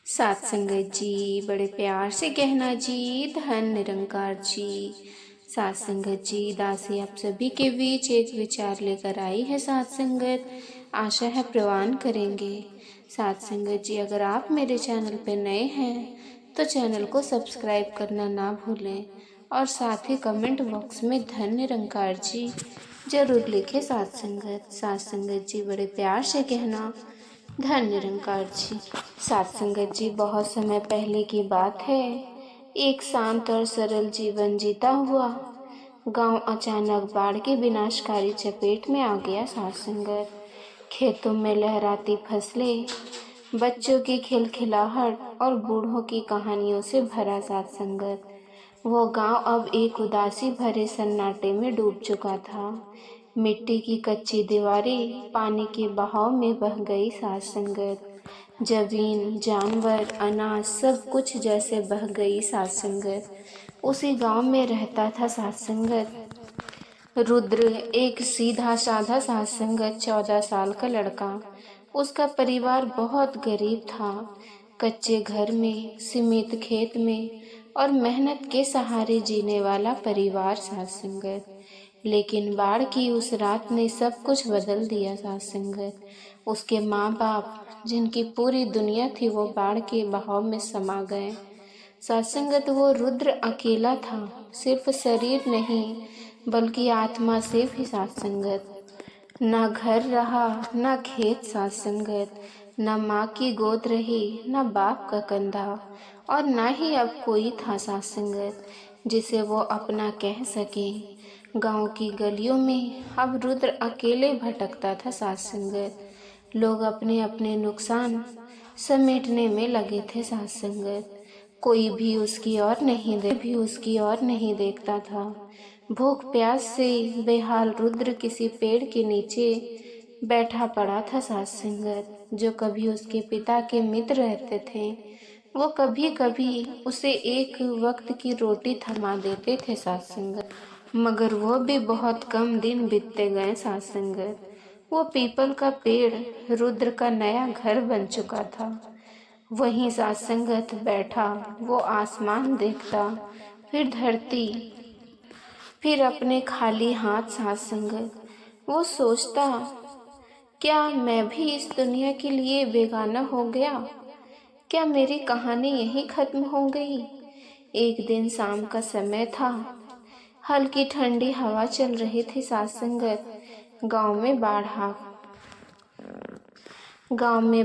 सात संगत जी, बड़े प्यार से कहना जी, धन निरंकार जी। सात संगत जी, दासी आप सभी के बीच एक विचार लेकर आई है। सात संगत, आशा है प्रवान करेंगे। सात संगत जी, अगर आप मेरे चैनल पर नए हैं तो चैनल को सब्सक्राइब करना ना भूलें और साथ ही कमेंट बॉक्स में धन निरंकार जी जरूर लिखें। सात संगत जी, बड़े प्यार से कहना धन निरंकार जी। सात संगत जी, बहुत समय पहले की बात है। एक शांत और सरल जीवन जीता हुआ गांव अचानक बाढ़ की विनाशकारी चपेट में आ गया। सात संगत, खेतों में लहराती फसलें, बच्चों की खिलखिलाहट और बूढ़ों की कहानियों से भरा। सात संगत, वो गांव अब एक उदासी भरे सन्नाटे में डूब चुका था। मिट्टी की कच्ची दीवारें पानी के बहाव में बह गई। सात संगत, जमीन, जानवर, अनाज सब कुछ जैसे बह गई। सात संगत, उसी गांव में रहता था सात संगत रुद्र, एक सीधा साधा सात संगत 14 साल का लड़का। उसका परिवार बहुत गरीब था। कच्चे घर में, सीमित खेत में और मेहनत के सहारे जीने वाला परिवार। सात संगत, लेकिन बाढ़ की उस रात ने सब कुछ बदल दिया। सात संगत, उसके माँ बाप, जिनकी पूरी दुनिया थी, वो बाढ़ के बहाव में समा गए। सात संगत, वो रुद्र अकेला था, सिर्फ शरीर नहीं बल्कि आत्मा से भी। सात संगत, ना घर रहा, ना खेत। सात संगत, ना माँ की गोद रही, ना बाप का कंधा और ना ही अब कोई था। सात संगत, जिसे वो अपना कह सके। गांव की गलियों में अब रुद्र अकेले भटकता था। सात संगत, लोग अपने अपने नुकसान समेटने में लगे थे। सात संगत, कोई भी उसकी ओर नहीं देखता था। भूख प्यास से बेहाल रुद्र किसी पेड़ के नीचे बैठा पड़ा था। सात संगत, जो कभी उसके पिता के मित्र रहते थे, वो कभी कभी उसे एक वक्त की रोटी थमा देते थे। सात संगत, मगर वो भी बहुत कम दिन बीतते गए। सात संगत, वो पीपल का पेड़ रुद्र का नया घर बन चुका था। वहीं सात संगत बैठा वो आसमान देखता, फिर धरती, फिर अपने खाली हाथ। सात संगत, वो सोचता, क्या मैं भी इस दुनिया के लिए बेगाना हो गया? क्या मेरी कहानी यहीं खत्म हो गई? एक दिन शाम का समय था। हल्की ठंडी हवा चल रही थी। सात संगत, गांव में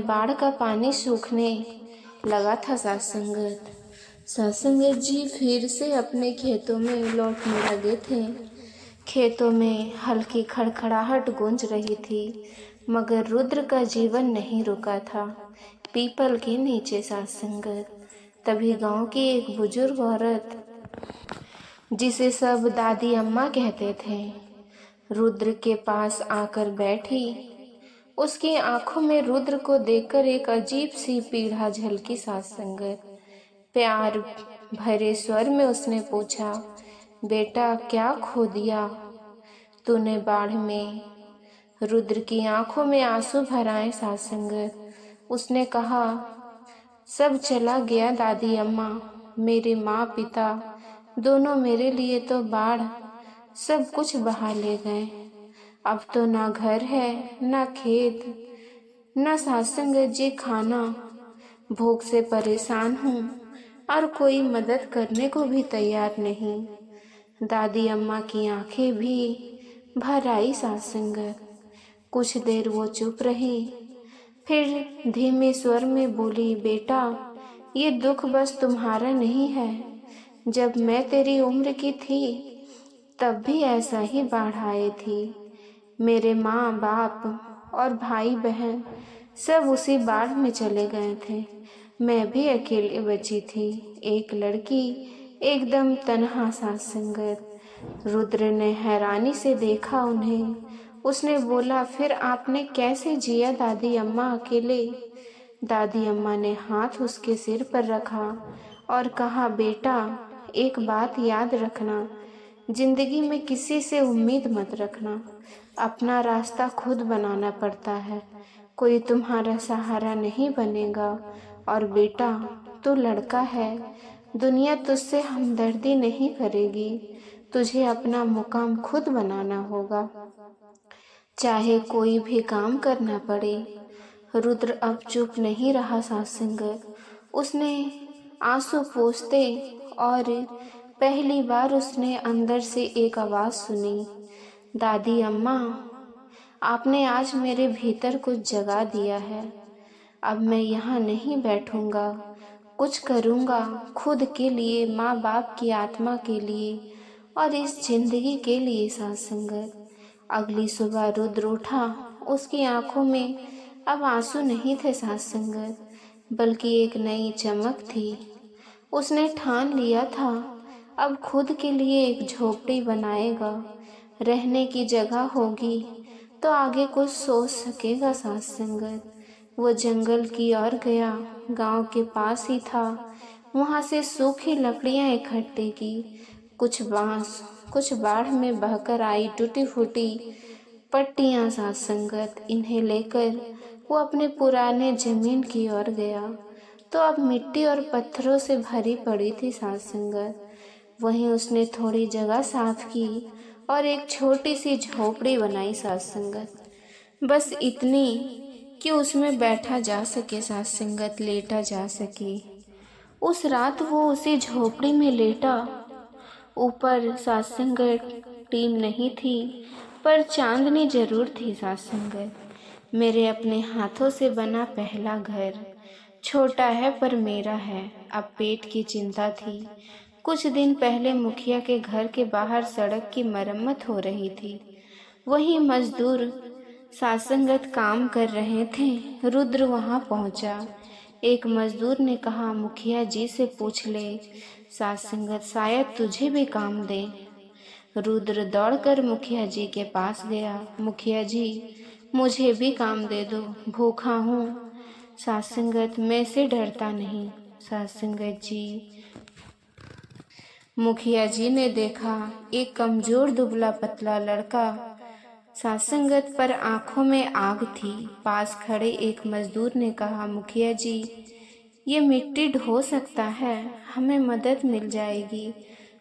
बाढ़ का पानी सूखने लगा था। सात संगत जी फिर से अपने खेतों में लौटने लगे थे। खेतों में हल्की खड़खड़ाहट गूंज रही थी, मगर रुद्र का जीवन नहीं रुका था। पीपल के नीचे। सात संगत, तभी गांव की एक बुजुर्ग औरत, जिसे सब दादी अम्मा कहते थे, रुद्र के पास आकर बैठी। उसकी आंखों में रुद्र को देखकर एक अजीब सी पीड़ा झलकी। सात संगत, प्यार भरे स्वर में उसने पूछा, बेटा क्या खो दिया तूने बाढ़ में? रुद्र की आंखों में आंसू भर आए। सात संगत, उसने कहा, सब चला गया दादी अम्मा, मेरे माँ पिता दोनों मेरे लिए तो बाढ़ सब कुछ बहा ले गए। अब तो ना घर है, ना खेत, ना सात संगत जी खाना। भूख से परेशान हूँ और कोई मदद करने को भी तैयार नहीं। दादी अम्मा की आंखें भी भर आई। सात संगत, कुछ देर वो चुप रही, फिर धीमे स्वर में बोली, बेटा ये दुख बस तुम्हारा नहीं है। जब मैं तेरी उम्र की थी तब भी ऐसा ही बाढ़ आई थी। मेरे माँ बाप और भाई बहन सब उसी बाढ़ में चले गए थे। मैं भी अकेले बची थी, एक लड़की, एकदम तन्हा। सात संगत, रुद्र ने हैरानी से देखा उन्हें। उसने बोला, फिर आपने कैसे जिया दादी अम्मा अकेले? दादी अम्मा ने हाथ उसके सिर पर रखा और कहा, बेटा एक बात याद रखना, जिंदगी में किसी से उम्मीद मत रखना। अपना रास्ता खुद बनाना पड़ता है। कोई तुम्हारा सहारा नहीं बनेगा और बेटा तू लड़का है, दुनिया तुझसे हमदर्दी नहीं करेगी, तुझे अपना मुकाम खुद बनाना होगा, चाहे कोई भी काम करना पड़े। रुद्र अब चुप नहीं रहा सासंगत, उसने आंसू पोंछते और पहली बार उसने अंदर से एक आवाज सुनी, दादी अम्मा, आपने आज मेरे भीतर कुछ जगा दिया है। अब मैं यहाँ नहीं बैठूंगा, कुछ करूंगा खुद के लिए, माँ बाप की आत्मा के लिए और इस जिंदगी के लिए। सासंगत अगली सुबह रुद्र उठा, उसकी आंखों में अब आंसू नहीं थे सासंगत, बल्कि एक नई चमक थी। उसने ठान लिया था अब खुद के लिए एक झोपड़ी बनाएगा, रहने की जगह होगी तो आगे कुछ सोच सकेगा। सासंगत वो जंगल की ओर गया, गांव के पास ही था। वहां से सूखी लकड़ियां इकट्ठी की, कुछ बांस, कुछ बाढ़ में बहकर आई टूटी फूटी पट्टियां। सासंगत इन्हें लेकर वो अपने पुराने जमीन की ओर गया तो अब मिट्टी और पत्थरों से भरी पड़ी थी। सासंगत वहीं उसने थोड़ी जगह साफ की और एक छोटी सी झोपड़ी बनाई। सासंगत बस इतनी कि उसमें बैठा जा सके, सासंगत लेटा जा सके। उस रात वो उसी झोपड़ी में लेटा। ऊपर सासंगत टीम नहीं थी, पर चांदनी जरूर थी। सासंगत मेरे अपने हाथों से बना पहला घर, छोटा है पर मेरा है, अब पेट की चिंता थी। कुछ दिन पहले मुखिया के घर के बाहर सड़क की मरम्मत हो रही थी, वही मजदूर सासंगत काम कर रहे थे। रुद्र वहां पहुंचा। एक मजदूर ने कहा, मुखिया जी से पूछ ले, सासंगत शायद तुझे भी काम दे। रुद्र दौड़कर मुखिया जी के पास गया। मुखिया जी, मुझे भी काम दे दो, भूखा हूँ। सासंगत मैं से डरता नहीं। सासंगत जी, मुखिया जी ने देखा एक कमजोर दुबला पतला लड़का। सासंगत पर आंखों में आग थी। पास खड़े एक मजदूर ने कहा, मुखिया जी ये मिट्टी ढो सकता है, हमें मदद मिल जाएगी।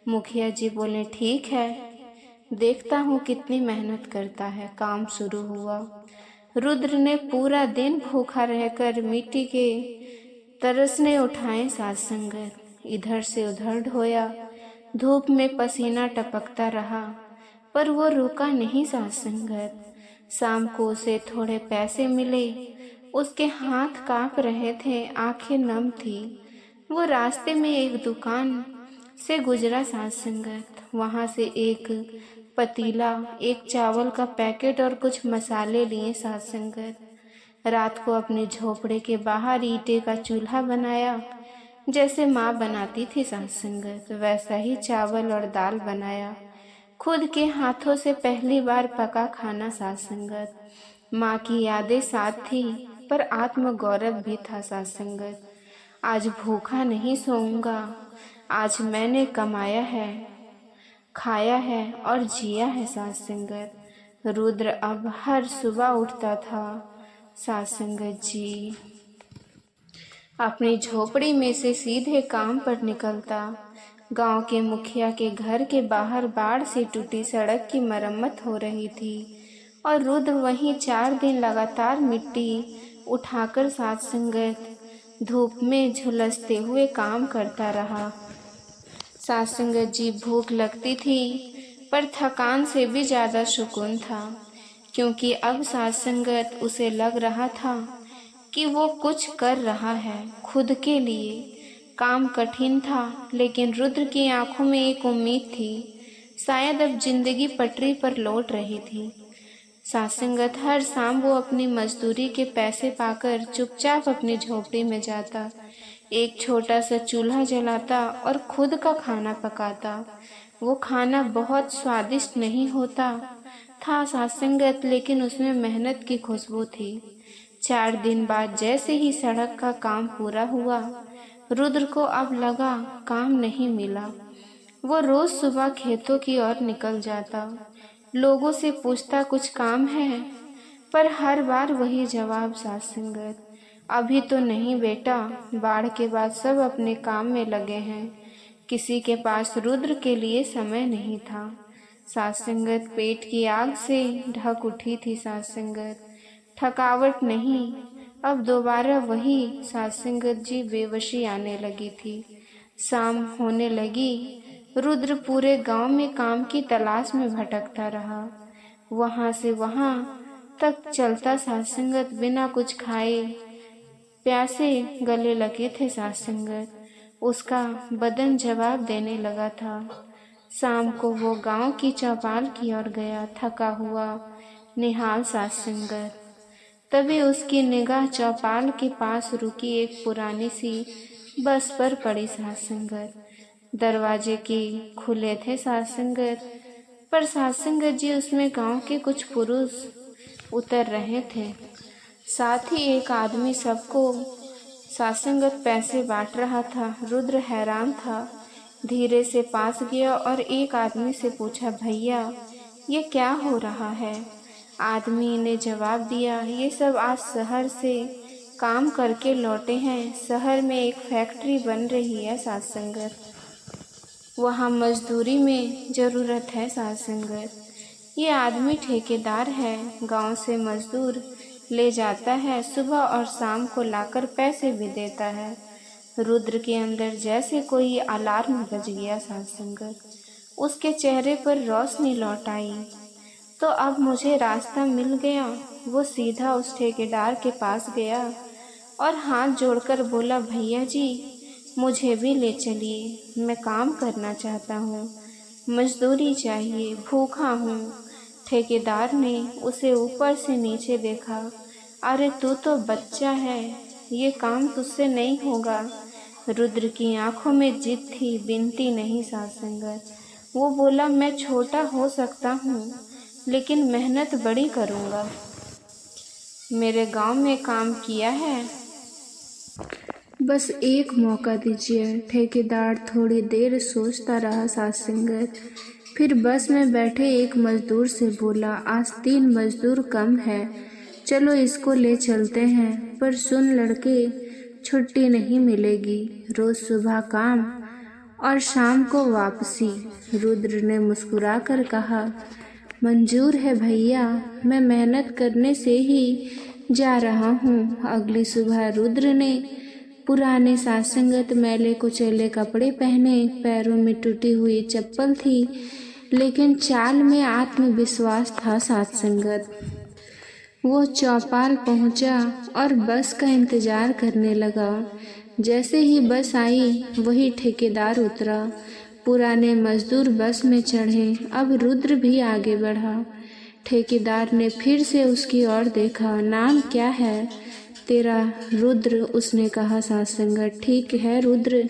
मुखिया जी बोले, ठीक है, देखता हूँ कितनी मेहनत करता है। काम शुरू हुआ। रुद्र ने पूरा दिन भूखा रहकर मिट्टी के तरसने उठाए। सासंगत इधर से उधर ढोया, धूप में पसीना टपकता रहा, पर वो रुका नहीं। सासंगत शाम को उसे थोड़े पैसे मिले, उसके हाथ कांप रहे थे, आंखें नम थी। वो रास्ते में एक दुकान से गुजरा। सासंगत वहां से एक पतीला, एक चावल का पैकेट और कुछ मसाले लिए। सासंगत रात को अपनी झोपड़े के बाहर ईंटे का चूल्हा बनाया, जैसे माँ बनाती थी। सासंगत वैसा ही चावल और दाल बनाया, खुद के हाथों से पहली बार पका खाना। सासंगत माँ की यादें साथ थी, पर आत्मगौरव भी था। सासंगत आज भूखा नहीं सोऊंगा, आज मैंने कमाया है, खाया है और जिया है। सासंगत रुद्र अब हर सुबह उठता था। सासंगत जी अपनी झोपड़ी में से सीधे काम पर निकलता। गांव के मुखिया के घर के बाहर बाढ़ से टूटी सड़क की मरम्मत हो रही थी और रुद्र वहीं 4 दिन लगातार मिट्टी उठाकर सासंगत धूप में झुलसते हुए काम करता रहा। सासंगत जी भूख लगती थी, पर थकान से भी ज्यादा सुकून था, क्योंकि अब सासंगत उसे लग रहा था कि वो कुछ कर रहा है खुद के लिए। काम कठिन था, लेकिन रुद्र की आंखों में एक उम्मीद थी, शायद अब जिंदगी पटरी पर लौट रही थी। सासंगत हर शाम वो अपनी मजदूरी के पैसे पाकर चुपचाप अपनी झोपड़ी में जाता, एक छोटा सा चूल्हा जलाता और खुद का खाना पकाता। वो खाना बहुत स्वादिष्ट नहीं होता था सासंगत, लेकिन उसमें मेहनत की खुशबू थी। 4 दिन बाद जैसे ही सड़क का काम पूरा हुआ, रुद्र को अब लगा काम नहीं मिला। वो रोज सुबह खेतों की ओर निकल जाता, लोगों से पूछता कुछ काम है, पर हर बार वही जवाब। सासंगत अभी तो नहीं बेटा, बाढ़ के बाद सब अपने काम में लगे हैं। किसी के पास रुद्र के लिए समय नहीं था। सात संगत पेट की आग से ढक उठी थी। सात संगत थकावट नहीं, अब दोबारा वही। सात संगत जी बेवशी आने लगी थी। शाम होने लगी। रुद्र पूरे गांव में काम की तलाश में भटकता रहा। वहां से वहां तक चलता। सात संगत बिना कुछ खाए प्यासे गले लगे थे। सात संगत उसका बदन जवाब देने लगा था। शाम को वो गांव की चौपाल की ओर गया, थका हुआ, निहाल। सात संगत तभी उसकी निगाह चौपाल के पास रुकी एक पुरानी सी बस पर पड़ी। सात संगत दरवाजे की खुले थे। सात संगत पर सात संगत जी उसमें गांव के कुछ पुरुष उतर रहे थे। साथ ही एक आदमी सबको सात संगत पैसे बांट रहा था। रुद्र हैरान था, धीरे से पास गया और एक आदमी से पूछा, भैया ये क्या हो रहा है? आदमी ने जवाब दिया, ये सब आज शहर से काम करके लौटे हैं। शहर में एक फैक्ट्री बन रही है सात संगत, वहाँ मजदूरी में ज़रूरत है। सात संगत ये आदमी ठेकेदार है, गांव से मजदूर ले जाता है, सुबह और शाम को लाकर पैसे भी देता है। रुद्र के अंदर जैसे कोई अलार्म बज गया। सात संगत उसके चेहरे पर रोशनी लौट आई। तो अब मुझे रास्ता मिल गया। वो सीधा उस ठेकेदार के पास गया और हाथ जोड़कर बोला, भैया जी मुझे भी ले चलिए, मैं काम करना चाहता हूँ, मजदूरी चाहिए, भूखा हूँ। ठेकेदार ने उसे ऊपर से नीचे देखा। अरे तू तो बच्चा है, ये काम तुझसे नहीं होगा। रुद्र की आंखों में जिद थी, बिनती नहीं। सात संगत वो बोला, मैं छोटा हो सकता हूँ लेकिन मेहनत बड़ी करूँगा। मेरे गांव में काम किया है, बस एक मौका दीजिए। ठेकेदार थोड़ी देर सोचता रहा। सात संगत फिर बस में बैठे एक मजदूर से बोला, आज 3 मजदूर कम है, चलो इसको ले चलते हैं। पर सुन लड़के, छुट्टी नहीं मिलेगी, रोज सुबह काम और शाम को वापसी। रुद्र ने मुस्कुराकर कहा, मंजूर है भैया, मैं मेहनत करने से ही जा रहा हूँ। अगली सुबह रुद्र ने पुराने सात संगत मैले कुचैले कपड़े पहने, पैरों में टूटी हुई चप्पल थी, लेकिन चाल में आत्मविश्वास था। सात संगत वो चौपाल पहुंचा और बस का इंतजार करने लगा। जैसे ही बस आई वही ठेकेदार उतरा। पुराने मजदूर बस में चढ़े। अब रुद्र भी आगे बढ़ा। ठेकेदार ने फिर से उसकी ओर देखा। नाम क्या है तेरा? रुद्र, उसने कहा। सात संगत ठीक है रुद्र,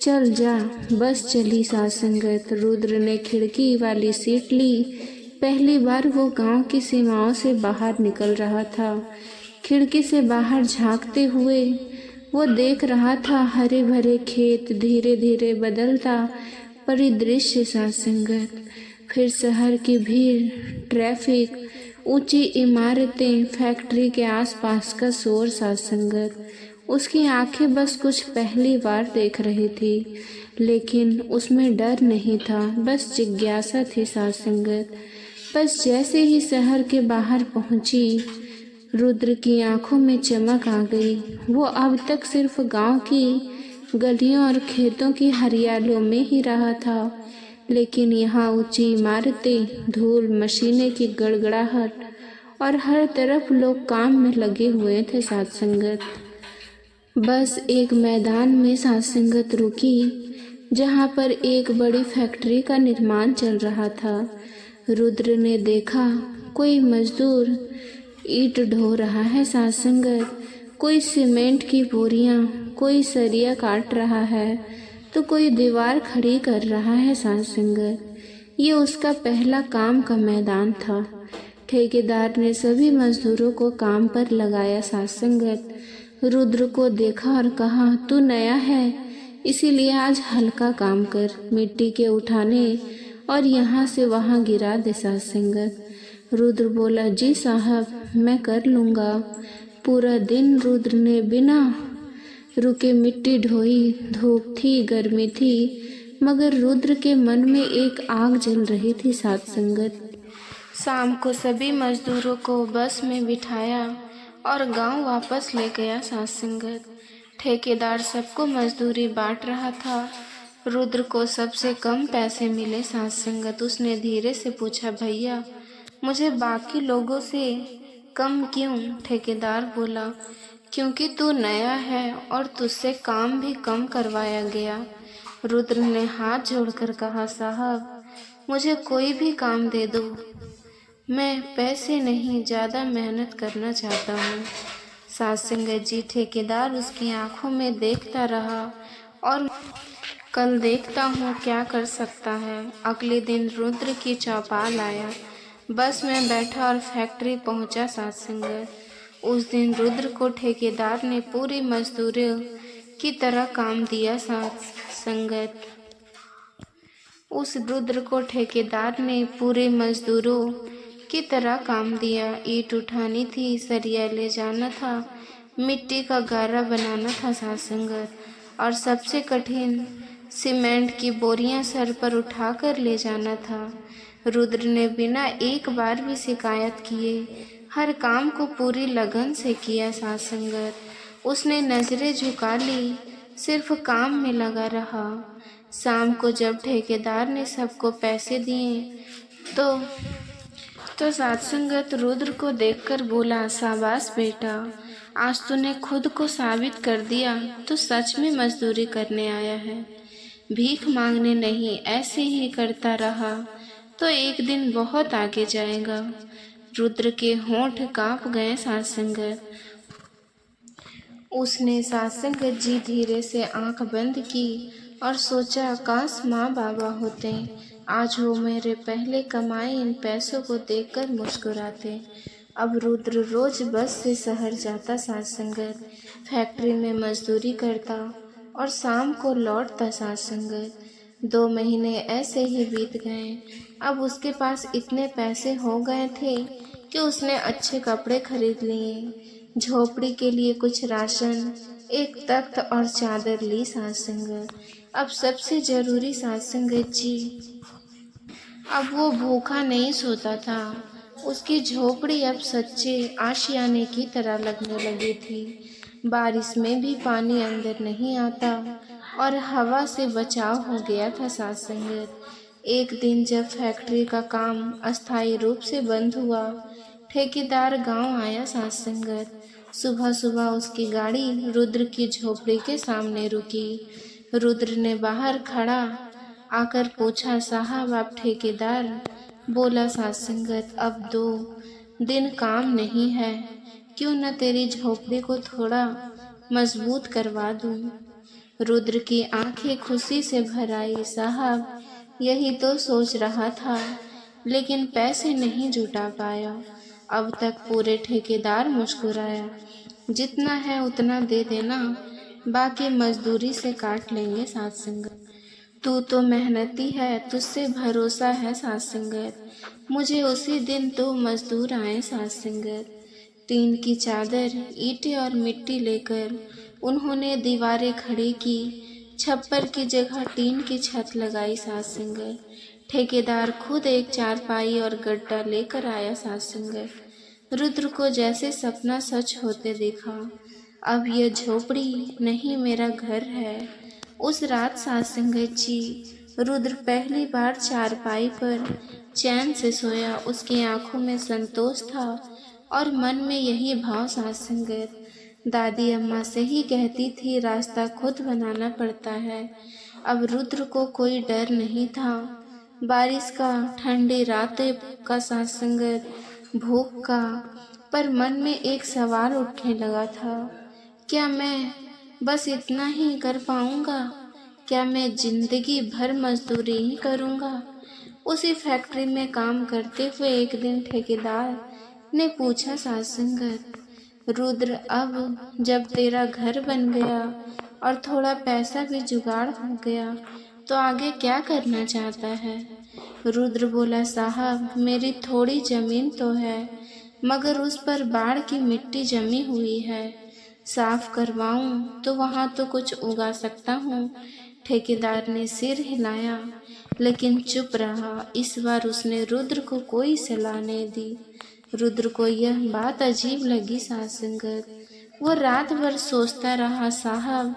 चल जा। बस चली। सात संगत रुद्र ने खिड़की वाली सीट ली। पहली बार वो गांव की सीमाओं से बाहर निकल रहा था। खिड़की से बाहर झांकते हुए वो देख रहा था हरे भरे खेत, धीरे धीरे बदलता परिदृश्य। सात संगत फिर शहर की भीड़, ट्रैफिक, ऊंची इमारतें, फैक्ट्री के आसपास का शोर। सात संगत उसकी आंखें बस कुछ पहली बार देख रही थी, लेकिन उसमें डर नहीं था, बस जिज्ञासा थी। सात संगत बस जैसे ही शहर के बाहर पहुंची, रुद्र की आंखों में चमक आ गई। वो अब तक सिर्फ गांव की गलियों और खेतों की हरियालियों में ही रहा था, लेकिन यहाँ ऊंची इमारतें, धूल, मशीनें की गड़गड़ाहट और हर तरफ लोग काम में लगे हुए थे। सात संगत बस एक मैदान में सात संगत रुकी, जहाँ पर एक बड़ी फैक्ट्री का निर्माण चल रहा था। रुद्र ने देखा कोई मजदूर ईंट ढो रहा है। सात संगत कोई सीमेंट की बोरियां, कोई सरिया काट रहा है, तो कोई दीवार खड़ी कर रहा है। सात संगत ये उसका पहला काम का मैदान था। ठेकेदार ने सभी मजदूरों को काम पर लगाया। सात संगत रुद्र को देखा और कहा, तू नया है इसीलिए आज हल्का काम कर, मिट्टी के उठाने और यहाँ से वहाँ गिरा दे। सात संगत रुद्र बोला, जी साहब मैं कर लूँगा, पूरा दिन रुद्र ने बिना रुके मिट्टी ढोई। धूप थी, गर्मी थी, मगर रुद्र के मन में एक आग जल रही थी साथ संगत। शाम को सभी मजदूरों को बस में बिठाया और गांव वापस ले गया साथ संगत। ठेकेदार सबको मजदूरी बांट रहा था। रुद्र को सबसे कम पैसे मिले साथ संगत। उसने धीरे से पूछा, भैया मुझे बाकी लोगों से कम क्यों? ठेकेदार बोला, क्योंकि तू नया है और तुझसे काम भी कम करवाया गया। रुद्र ने हाथ जोड़कर कहा, साहब मुझे कोई भी काम दे दो, मैं पैसे नहीं ज़्यादा मेहनत करना चाहता हूँ। साथ संगत जी, ठेकेदार उसकी आंखों में देखता रहा और कल देखता हूँ क्या कर सकता है। अगले दिन रुद्र की चौपाल आया, बस में बैठा और फैक्ट्री पहुँचा साथ संगत। उस दिन रुद्र को ठेकेदार ने पूरी मजदूरी की तरह काम दिया साथ संगत। उस रुद्र को ठेकेदार ने पूरे मजदूरों की तरह काम दिया। ईंट उठानी थी, सरिया ले जाना था, मिट्टी का गारा बनाना था साथ संगत, और सबसे कठिन सीमेंट की बोरियां सर पर उठाकर ले जाना था। रुद्र ने बिना एक बार भी शिकायत किए हर काम को पूरी लगन से किया साथ संगत। उसने नजरें झुका ली, सिर्फ काम में लगा रहा। शाम को जब ठेकेदार ने सबको पैसे दिए तो साथ संगत रुद्र को देखकर बोला, शाबाश बेटा, आज तूने खुद को साबित कर दिया, तू सच में मजदूरी करने आया है, भीख मांगने नहीं। ऐसे ही करता रहा तो एक दिन बहुत आगे जाएगा। रुद्र के होंठ कांप गए साथ संगत। उसने साथ संगत जी धीरे से आंख बंद की और सोचा, काश माँ बाबा होते, आज वो मेरे पहले कमाए इन पैसों को देखकर मुस्कुराते। अब रुद्र रोज बस से शहर जाता साथ संगत, फैक्ट्री में मजदूरी करता और शाम को लौटता साथ संगत। 2 महीने ऐसे ही बीत गए। अब उसके पास इतने पैसे हो गए थे कि उसने अच्छे कपड़े खरीद लिए, झोपड़ी के लिए कुछ राशन, एक तख्त और चादर ली साथ संगत। अब सबसे जरूरी साथ संगत जी, अब वो भूखा नहीं सोता था। उसकी झोपड़ी अब सच्चे आशियाने की तरह लगने लगी थी। बारिश में भी पानी अंदर नहीं आता और हवा से बचाव हो गया था साथ संगत। एक दिन जब फैक्ट्री का काम अस्थायी रूप से बंद हुआ, ठेकेदार गांव आया साथ संगत। सुबह सुबह उसकी गाड़ी रुद्र की झोपड़ी के सामने रुकी। रुद्र ने बाहर खड़ा आकर पूछा, साहब आप ठेकेदार? बोला साथ संगत, अब 2 दिन काम नहीं है, क्यों न तेरी झोपड़ी को थोड़ा मजबूत करवा दूं। रुद्र की आंखें खुशी से भर आई, साहब यही तो सोच रहा था, लेकिन पैसे नहीं जुटा पाया। अब तक पूरे ठेकेदार मुस्कुराया, जितना है उतना दे देना, बाकी मजदूरी से काट लेंगे साथ संगत। तू तो मेहनती है, तुझसे भरोसा है साथ संगत। मुझे उसी दिन 2 मजदूर आए साथ संगत। टीन की चादर, ईंटें और मिट्टी लेकर उन्होंने दीवारें खड़ी की, छप्पर की जगह टीन की छत लगाई साथ संगत। ठेकेदार खुद एक चारपाई और गड्ढा लेकर आया साथ संगत। रुद्र को जैसे सपना सच होते दिखा। अब यह झोपड़ी नहीं मेरा घर है। उस रात साथ संगत जी, रुद्र पहली बार चारपाई पर चैन से सोया। उसकी आंखों में संतोष था और मन में यही भाव साथ संगत। दादी अम्मा से ही कहती थी, रास्ता खुद बनाना पड़ता है। अब रुद्र को कोई डर नहीं था। बारिश का, ठंडी रातें का साथ संगत, भूख का, पर मन में एक सवाल उठने लगा था, क्या मैं बस इतना ही कर पाऊंगा? क्या मैं जिंदगी भर मजदूरी ही करूंगा? उसी फैक्ट्री में काम करते हुए एक दिन ठेकेदार ने पूछा साथ संगत, रुद्र अब जब तेरा घर बन गया और थोड़ा पैसा भी जुगाड़ हो गया तो आगे क्या करना चाहता है? रुद्र बोला, साहब मेरी थोड़ी ज़मीन तो है, मगर उस पर बाढ़ की मिट्टी जमी हुई है। साफ करवाऊं तो वहां तो कुछ उगा सकता हूँ। ठेकेदार ने सिर हिलाया, लेकिन चुप रहा। इस बार उसने रुद्र को कोई सलाह नहीं दी। रुद्र को यह बात अजीब लगी साथ संगत। वो रात भर सोचता रहा, साहब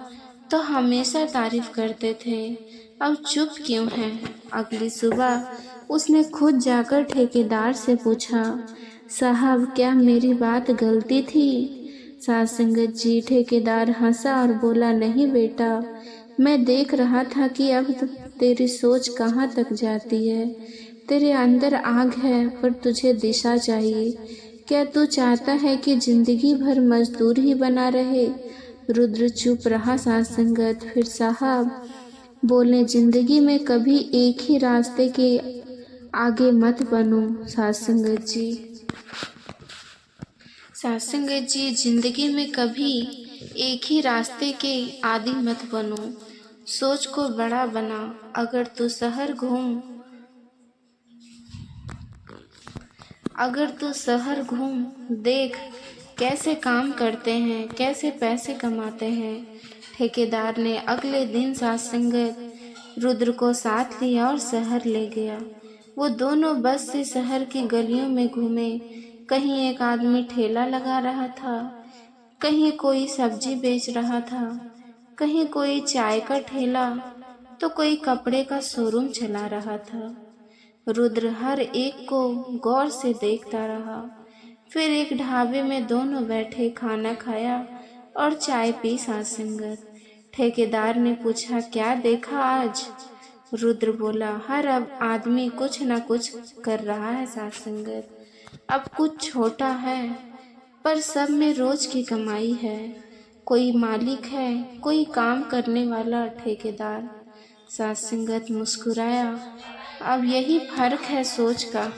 तो हमेशा तारीफ करते थे, अब चुप क्यों हैं? अगली सुबह उसने खुद जाकर ठेकेदार से पूछा, साहब क्या मेरी बात गलती थी? साथ संगत जी, ठेकेदार हंसा और बोला, नहीं बेटा, मैं देख रहा था कि अब तेरी सोच कहाँ तक जाती है। तेरे अंदर आग है, पर तुझे दिशा चाहिए। क्या तू चाहता है कि जिंदगी भर मजदूर ही बना रहे? रुद्र चुप रहा साथ संगत। फिर साहब बोले, जिंदगी में कभी एक ही रास्ते के आगे मत बनो साथ संगत जी। साथ संगत जी, जिंदगी में कभी एक ही रास्ते के आदी मत बनो। सोच को बड़ा बना। अगर तू शहर घूम देख कैसे काम करते हैं, कैसे पैसे कमाते हैं। ठेकेदार ने अगले दिन साथ संगत रुद्र को साथ लिया और शहर ले गया। वो दोनों बस से शहर की गलियों में घूमे। कहीं एक आदमी ठेला लगा रहा था, कहीं कोई सब्जी बेच रहा था, कहीं कोई चाय का ठेला, तो कोई कपड़े का शोरूम चला रहा था। रुद्र हर एक को गौर से देखता रहा। फिर एक ढाबे में दोनों बैठे खाना खाया और चाय पी साथ संगत। ठेकेदार ने पूछा, क्या देखा आज? रुद्र बोला, हर अब आदमी कुछ न कुछ कर रहा है साथ संगत। अब कुछ छोटा है, पर सब में रोज की कमाई है। कोई मालिक है, कोई काम करने वाला ठेकेदार। साथ संगत मुस्कुराया। अब यही फर्क है सोच का,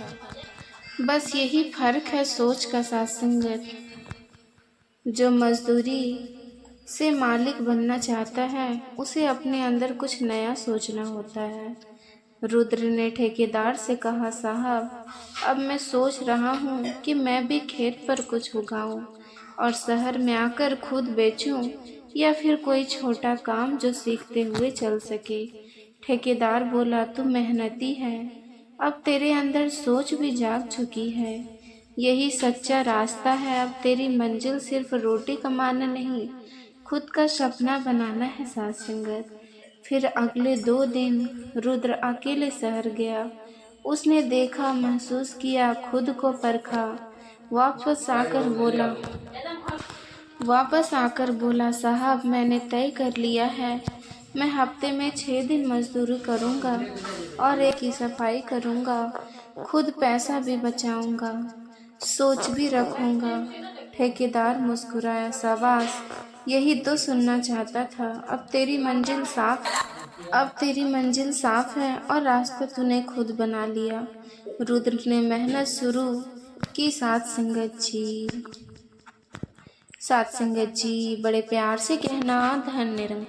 बस यही फर्क है सोच का साथ संगत। जो मजदूरी से मालिक बनना चाहता है, उसे अपने अंदर कुछ नया सोचना होता है। रुद्र ने ठेकेदार से कहा, साहब अब मैं सोच रहा हूँ कि मैं भी खेत पर कुछ उगाऊं और शहर में आकर खुद बेचूं, या फिर कोई छोटा काम जो सीखते हुए चल सके। ठेकेदार बोला, तू मेहनती है, अब तेरे अंदर सोच भी जाग चुकी है। यही सच्चा रास्ता है। अब तेरी मंजिल सिर्फ रोटी कमाना नहीं, खुद का सपना बनाना है साथ संगत। फिर अगले 2 दिन रुद्र अकेले शहर गया। उसने देखा, महसूस किया, खुद को परखा। वापस आकर बोला, साहब मैंने तय कर लिया है, मैं हफ्ते में 6 दिन मजदूरी करूँगा और एक की सफाई करूँगा। खुद पैसा भी बचाऊँगा, सोच भी रखूँगा। ठेकेदार मुस्कुराया, शाबाश, यही तो सुनना चाहता था। अब तेरी मंजिल साफ है और रास्ता तूने खुद बना लिया। रुद्र ने मेहनत शुरू की साथ संगत जी बड़े प्यार से कहना, धन्य रंग।